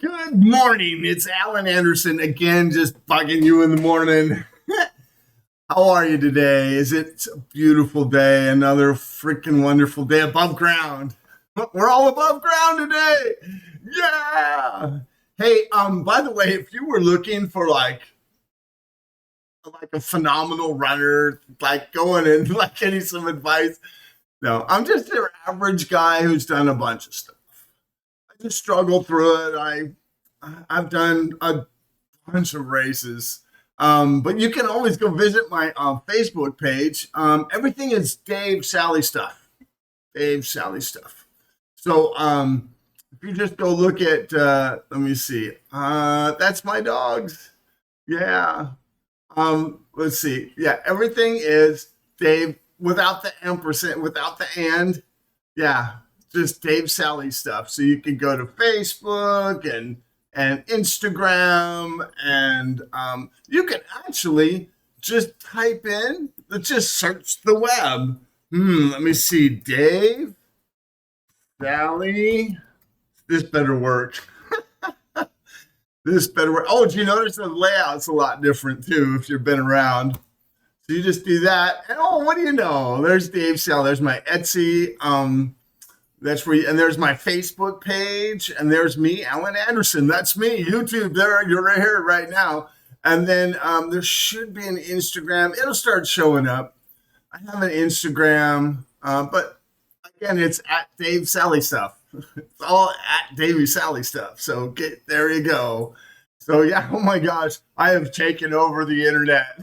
Good morning. It's Alan Anderson again, just bugging you in the morning. How are you today? Is it a beautiful day? Another freaking wonderful day above ground. We're all above ground today. Yeah. Hey, by the way, if you were looking for like a phenomenal runner, like going and like getting some advice, no, I'm just your average guy who's done a bunch of stuff. I just struggle through it. I've done a bunch of races. But you can always go visit my Facebook page. Everything is Dave Sally stuff. Dave Sally stuff. So if you just go look at, let me see. That's my dogs. Yeah. Let's see. Yeah, everything is Dave without the ampersand, without the and. Yeah, just Dave Sally stuff. So you can go to Facebook and Instagram, and you can actually just type in, let's just search the web. Let me see, Dave Sally. This better work. This better work. Oh, do you notice the layout's a lot different too if you've been around? So you just do that, and oh, what do you know? There's Dave Sally. There's my Etsy. That's where, and there's my Facebook page, and there's me, Alan Anderson. That's me. YouTube, there, you're right here right now. And then there should be an Instagram. It'll start showing up. I have an Instagram, but again, it's at Dave Sally stuff. It's all at Davey Sally stuff. So there you go. So yeah, oh my gosh, I have taken over the internet.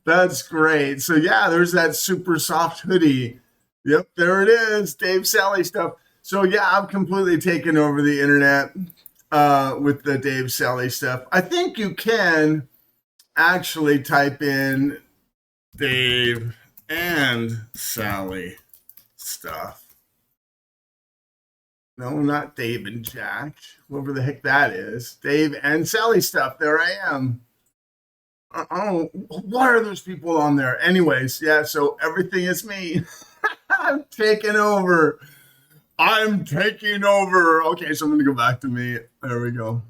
That's great. So yeah, there's that super soft hoodie. Yep, there it is, Dave Sally stuff. So yeah, I've completely taken over the internet with the Dave Sally stuff. I think you can actually type in Dave and Sally stuff. No, not Dave and Jack. Whoever the heck that is. Dave and Sally stuff. There I am. Oh, what are those people on there? Anyways, yeah, so everything is me. I'm taking over. I'm taking over. Okay, so I'm going to go back to me. There we go.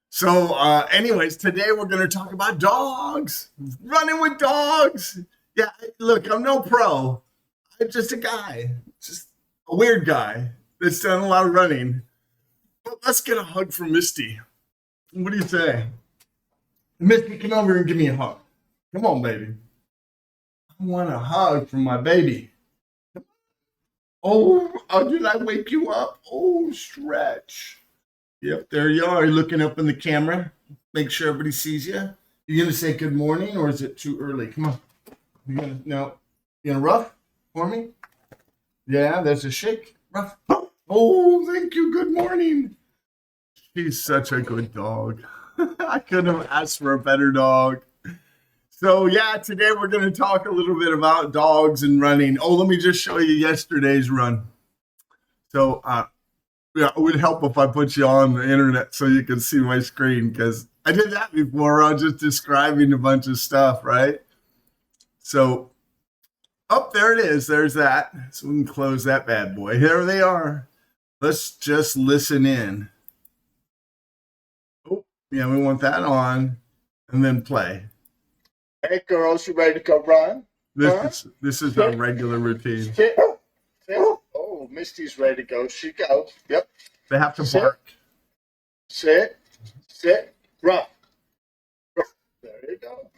So, anyways, today we're going to talk about dogs. Running with dogs. Yeah, look, I'm no pro. I'm just a guy. Just a weird guy that's done a lot of running. But let's get a hug from Misty. What do you say? Misty, come over and give me a hug. Come on, baby. I want a hug from my baby. Oh, did I wake you up? Oh, stretch. Yep, there you are. You're looking up in the camera. Make sure everybody sees you. You gonna say good morning, or is it too early? Come on. You gonna rough for me? Yeah, there's a shake. Rough. Oh, thank you. Good morning. She's such a good dog. I couldn't have asked for a better dog. So yeah, today we're going to talk a little bit about dogs and running. Oh, let me just show you yesterday's run. So yeah, it would help if I put you on the internet so you can see my screen, because I did that before. I was just describing a bunch of stuff, right? So, oh, there it is. There's that. So we can close that bad boy. There they are. Let's just listen in. Oh, yeah, we want that on, and then play. Hey, girls, you ready to go run? This is our regular routine. Sit. Oh, Misty's ready to go. She goes. Yep. They have to bark. Sit. Run. There you go.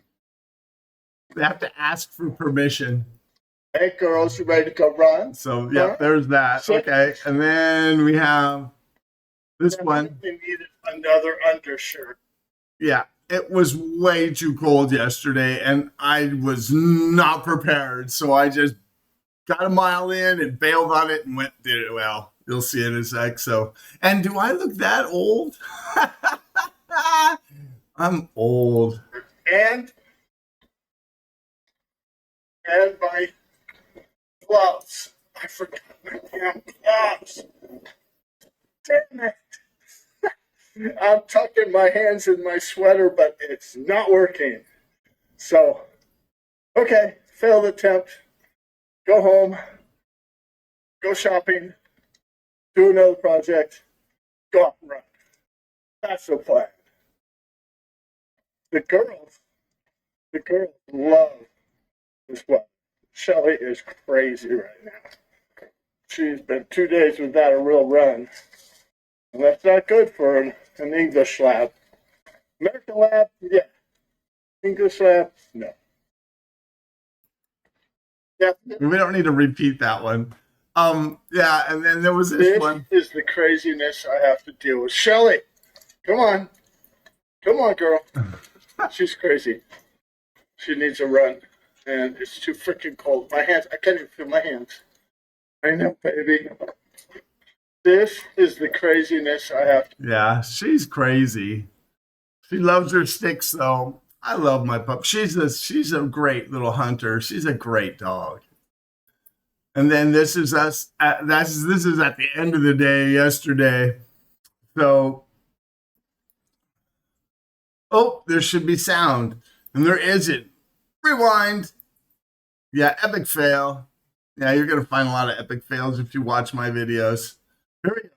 They have to ask for permission. Hey, girls, you ready to go run? So, yeah, there's that. Sit. Okay, and then we have this one. We needed another undershirt. Yeah. It was way too cold yesterday, and I was not prepared. So I just got a mile in and bailed on it and did it. Well, you'll see in a sec. So, and do I look that old? I'm old. And my gloves. I forgot my damn gloves. Damn it. I'm tucking my hands in my sweater, but it's not working. So, okay, failed attempt. Go home. Go shopping. do another project, go out and run. That's the plan. The girls, the girls love this weather. Shelly is crazy right now. She's been 2 days without a real run. And that's not good for an English lab. American lab, yeah. English lab, no. Yeah. We don't need to repeat that one. Yeah, and then there was this This one. is the craziness I have to deal with. Shelly, come on. Come on, girl. She's crazy. She needs a run. And it's too freaking cold. My hands, I can't even feel my hands. I know, baby. This is the craziness I have to. Yeah, she's crazy. She loves her sticks, though. I love my pup. She's a great little hunter. She's a great dog. And then this is us. This is at the end of the day yesterday. So, oh, there should be sound, and there isn't. Rewind. Yeah, epic fail. Yeah, you're gonna find a lot of epic fails if you watch my videos. Here we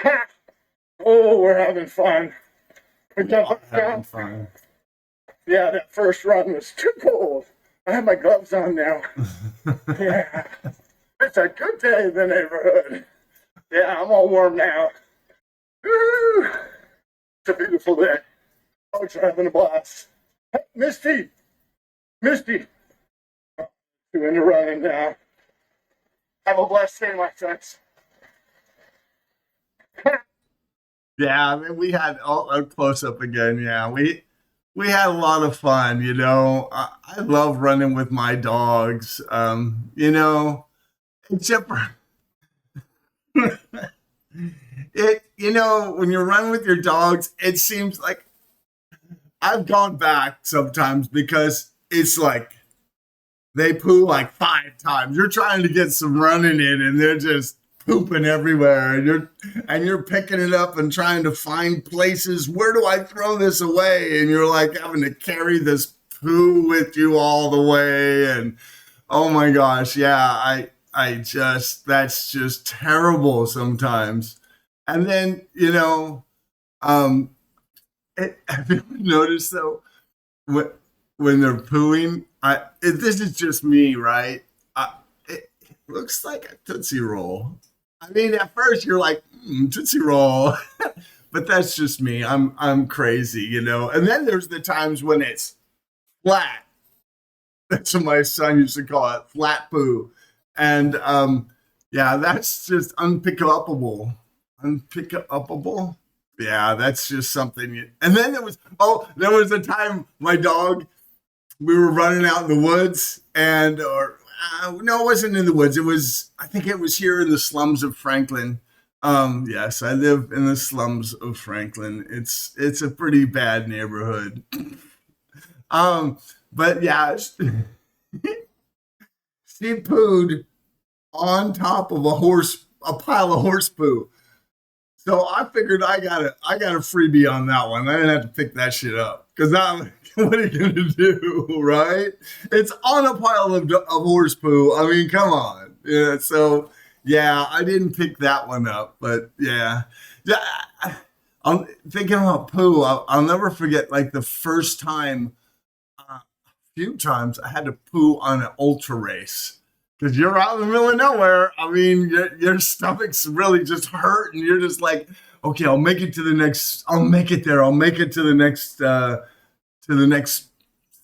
go. Oh, we're having fun. Having fun. Yeah, that first run was too cold. I have my gloves on now. Yeah. It's a good day in the neighborhood. Yeah, I'm all warm now. Woo! It's a beautiful day. Dogs are having a blast. Hey, Misty! Misty! You're into running now. Have a blessed day, my friends. Yeah, I mean, we had a close up again. Yeah, we had a lot of fun. You know, I love running with my dogs. You know, except for it. You know, when you're running with your dogs, it seems like I've gone back sometimes because it's like they poo like 5 times. You're trying to get some running in, and they're just pooping everywhere, and you're picking it up and trying to find places. Where do I throw this away? And you're like having to carry this poo with you all the way. And oh my gosh, yeah, that's just terrible sometimes. And then have you ever noticed though when they're pooing? This is just me, right? It looks like a Tootsie Roll. I mean, at first you're like, Tootsie Roll, but that's just me. I'm crazy, you know. And then there's the times when it's flat. That's what my son used to call it, flat poo. And yeah, that's just unpickable. Unpickable. Yeah, that's just something. And then there was a time my dog, we were running out in the woods, and no, it wasn't in the woods. I think it was here in the slums of Franklin. Yes, I live in the slums of Franklin. It's a pretty bad neighborhood. But yeah, she pooed on top of a pile of horse poo. So I figured I got a freebie on that one. I didn't have to pick that shit up because what are you gonna do, right? It's on a pile of horse poo. I mean, come on. Yeah. So yeah, I didn't pick that one up, but yeah. I'm thinking about poo. I'll never forget like the first time. A few times I had to poo on an ultra race. Because you're out in the middle of nowhere. I mean, your stomach's really just hurt, and you're just like, okay, I'll make it to the next. I'll make it there. I'll make it to the next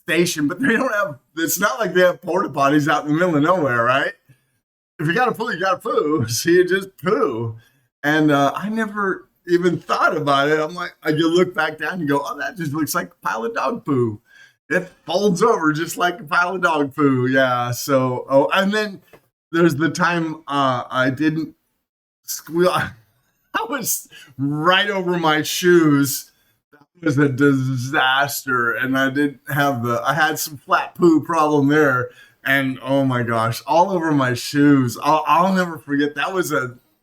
station. But they don't have. It's not like they have porta potties out in the middle of nowhere, right? If you got to poo, you got to poo. So you just poo. And I never even thought about it. I'm like, you look back down, you go, oh, that just looks like a pile of dog poo. It folds over just like a pile of dog poo. Yeah. So, and then there's the time I didn't squeal. I was right over my shoes. That was a disaster. And I had some flat poo problem there. And oh my gosh, all over my shoes. I'll never forget. That was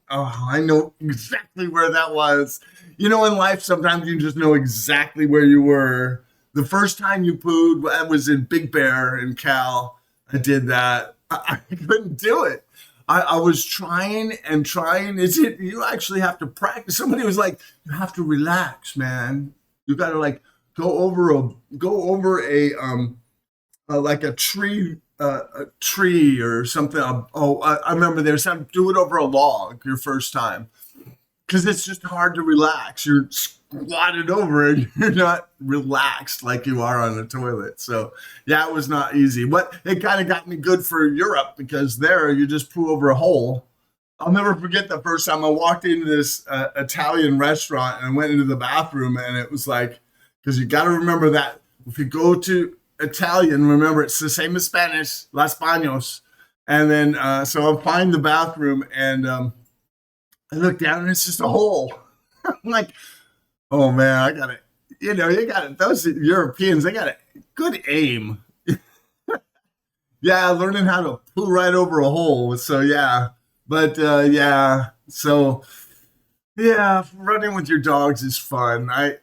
I know exactly where that was. You know, in life, sometimes you just know exactly where you were. The first time you pooed, that was in Big Bear in Cal. I did that. I couldn't do it. I was trying and trying. Is it, you actually have to practice. Somebody was like, you have to relax, man. You got to like go over a like a tree or something. I remember there's some, do it over a log your first time because it's just hard to relax. You're squatted over and you're not relaxed like you are on the toilet. So yeah, it was not easy, but it kind of got me good for Europe because there you just poo over a hole. I'll never forget the first time I walked into this Italian restaurant and I went into the bathroom and it was like, because you got to remember that if you go to Italian, remember it's the same as Spanish, Las Baños. And then, so I find the bathroom and I look down and it's just a hole. I'm like, oh man, I got it. You know, you got it. Those Europeans, they got a good aim. Yeah, learning how to poo right over a hole. So yeah, but yeah, so yeah, running with your dogs is fun. I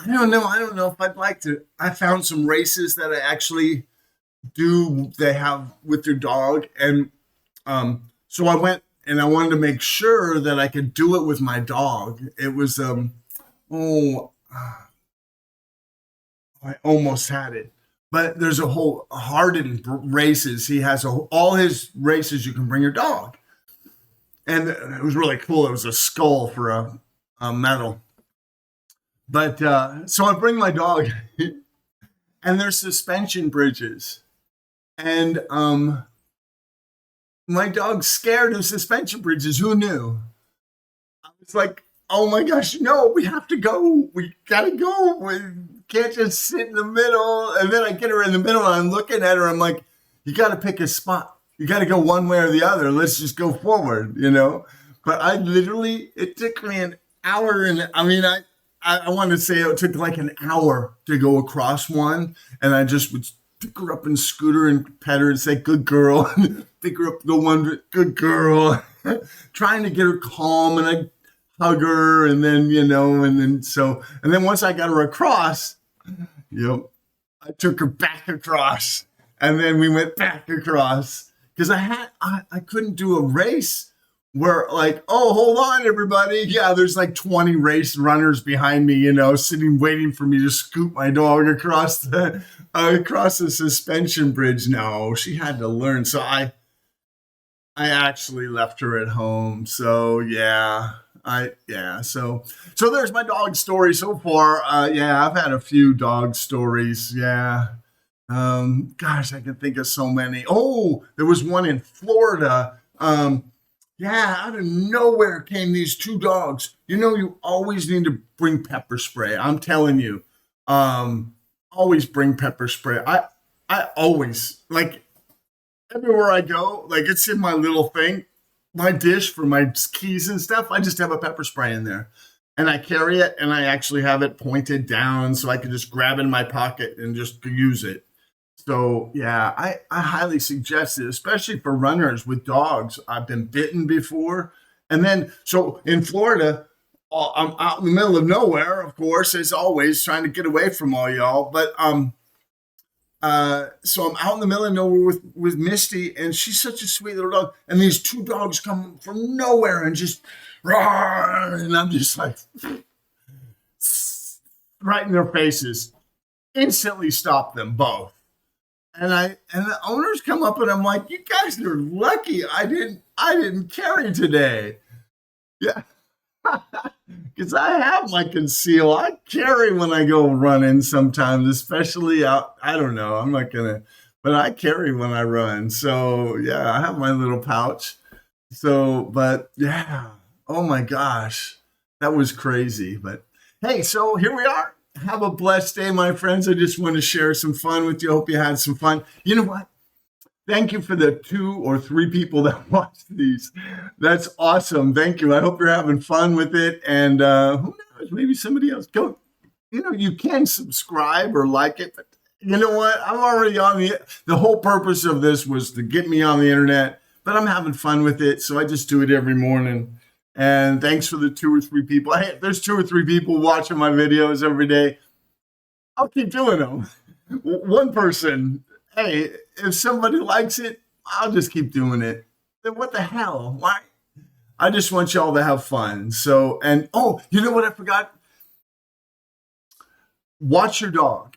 don't know. I don't know if I'd like to. I found some races that I actually do. They have with your dog, and so I went and I wanted to make sure that I could do it with my dog. It was oh, I almost had it. But there's a whole Harden races. He has all his races. You can bring your dog, and it was really cool. It was a skull for a medal. But so I bring my dog, and there's suspension bridges, and my dog's scared of suspension bridges. Who knew? I was like, oh my gosh, no, we have to go. We gotta go. We can't just sit in the middle. And then I get her in the middle and I'm looking at her. I'm like, you gotta pick a spot. You gotta go one way or the other. Let's just go forward, you know? But I literally, it took me an hour and I want to say it took like an hour to go across one. And I just would pick her up and scoot her and pet her and say, good girl. Pick her up, go one, good girl. Trying to get her calm and I hug her and then, you know, and then once I got her across, you know, I took her back across and then we went back across because I couldn't do a race where like, oh, hold on, everybody. Yeah, there's like 20 race runners behind me, you know, sitting, waiting for me to scoop my dog across the suspension bridge. No, she had to learn. So I actually left her at home. So yeah, so there's my dog story so far. Yeah, I've had a few dog stories. Yeah. Gosh, I can think of so many. Oh, there was one in Florida. Yeah, out of nowhere came these two dogs. You know, you always need to bring pepper spray. I'm telling you, always bring pepper spray. I always, like, everywhere I go, like it's in my little thing, my dish for my keys and stuff. I just have a pepper spray in there and I carry it and I actually have it pointed down so I can just grab it in my pocket and just use it. So yeah, I highly suggest it, especially for runners with dogs. I've been bitten before. And then, so in Florida, I'm out in the middle of nowhere, of course, as always, trying to get away from all y'all. But so I'm out in the middle of nowhere with Misty, and she's such a sweet little dog. And these two dogs come from nowhere and just roar, and I'm just like right in their faces. Instantly stop them both. And the owners come up and I'm like, you guys are lucky I didn't carry today. Yeah. Because I have my conceal. I carry when I go running sometimes, especially out. I don't know. I'm not gonna, but I carry when I run. So yeah, I have my little pouch. So, but yeah. Oh my gosh. That was crazy. But hey, so here we are. Have a blessed day, my friends. I just want to share some fun with you. Hope you had some fun. You know what? Thank you for the 2 or 3 people that watched these. That's awesome. Thank you. I hope you're having fun with it. And who knows? Maybe somebody else. Go. You know, you can subscribe or like it, but you know what? I'm already on the whole purpose of this was to get me on the internet, but I'm having fun with it. So I just do it every morning. And thanks for the 2 or 3 people. Hey, if there's 2 or 3 people watching my videos every day, I'll keep doing them. One person, hey, if somebody likes it, I'll just keep doing it. Then what the hell? Why? I just want y'all to have fun. So, and oh, you know what I forgot? Watch your dog.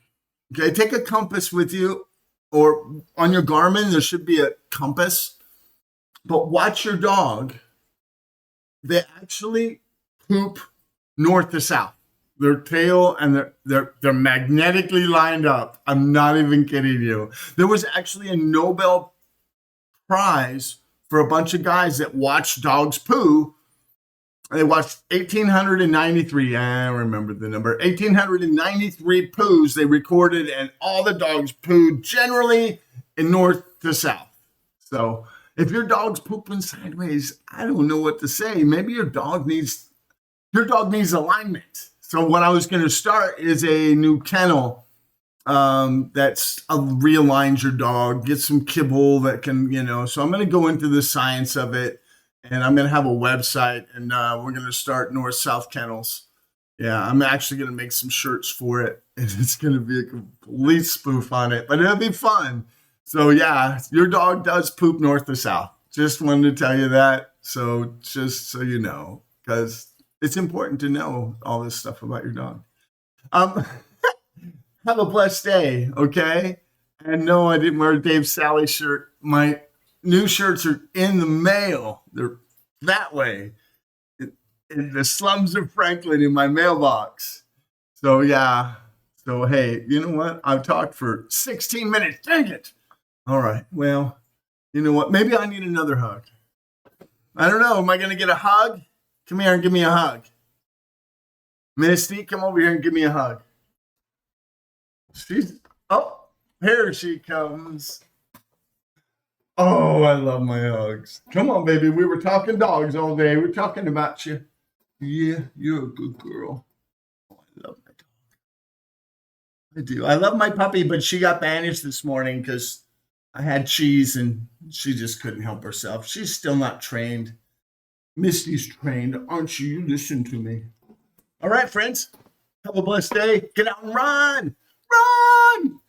Okay, take a compass with you, or on your Garmin, there should be a compass. But watch your dog. They actually poop north to south. Their tail and they're magnetically lined up. I'm not even kidding you. There was actually a Nobel Prize for a bunch of guys that watched dogs poo. They watched 1,893. I remember the number. 1,893 poos they recorded, and all the dogs pooed generally in north to south. So if your dog's pooping sideways, I don't know what to say. Maybe your dog needs alignment. So what I was going to start is a new kennel that's realigns your dog, get some kibble that can, so I'm going to go into the science of it, and I'm going to have a website, and we're going to start north-south kennels. Yeah, I'm actually going to make some shirts for it, and it's going to be a complete spoof on it, but it'll be fun. So yeah, your dog does poop north to south. Just wanted to tell you that. So just so you know, because it's important to know all this stuff about your dog. Have a blessed day, okay? And no, I didn't wear a Dave Sally shirt. My new shirts are in the mail. They're that way, in the slums of Franklin, in my mailbox. So yeah. So hey, you know what? I've talked for 16 minutes. Dang it. All right. Well, you know what? Maybe I need another hug. I don't know. Am I going to get a hug? Come here and give me a hug. Misty, come over here and give me a hug. Here she comes. Oh, I love my hugs. Come on, baby. We were talking dogs all day. We're talking about you. Yeah, you're a good girl. Oh, I love my dog. I do. I love my puppy, but she got banished this morning because I had cheese and she just couldn't help herself. She's still not trained. Misty's trained, aren't you? You listen to me. All right, friends. Have a blessed day. Get out and run. Run!